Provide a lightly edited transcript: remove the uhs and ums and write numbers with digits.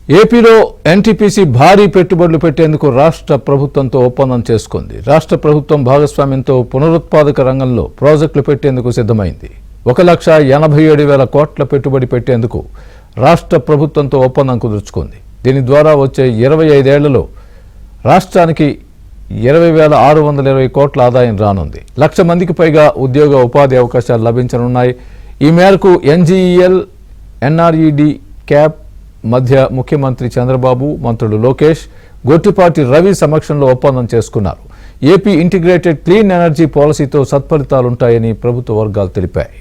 ఏపీలో ఎన్టీపీసీ భారీ పెట్టుబడులు పెట్టేందుకు రాష్ట్ర ప్రభుత్వంతో ఒప్పందం చేసుకుంది. రాష్ట్ర ప్రభుత్వం భాగస్వామ్యంతో పునరుత్పాదక రంగంలో ప్రాజెక్టులు పెట్టేందుకు సిద్ధమైంది. 1,87,000 కోట్ల పెట్టుబడి పెట్టేందుకు రాష్ట్ర ప్రభుత్వంతో ఒప్పందం కుదుర్చుకుంది. దీని ద్వారా వచ్చే 25 ఏళ్లలో రాష్ట్రానికి 20,620 కోట్ల ఆదాయం రానుంది. 1,00,000 మందికి పైగా ఉద్యోగ ఉపాధి అవకాశాలు లభించనున్నాయి. ఈ మేరకు ఎన్జీఈఎల్, ఎన్ఆర్ఈడి, క్యాప్ మధ్య ముఖ్యమంత్రి చంద్రబాబు, మంత్రులు లోకేష్, గొట్టిపాటి రవి సమక్షంలో ఒప్పందం చేసుకున్నారు. ఏపీ ఇంటిగ్రేటెడ్ క్లీన్ ఎనర్జీ పాలసీతో సత్ఫలితాలుంటాయని ప్రభుత్వ వర్గాలు తెలిపాయి.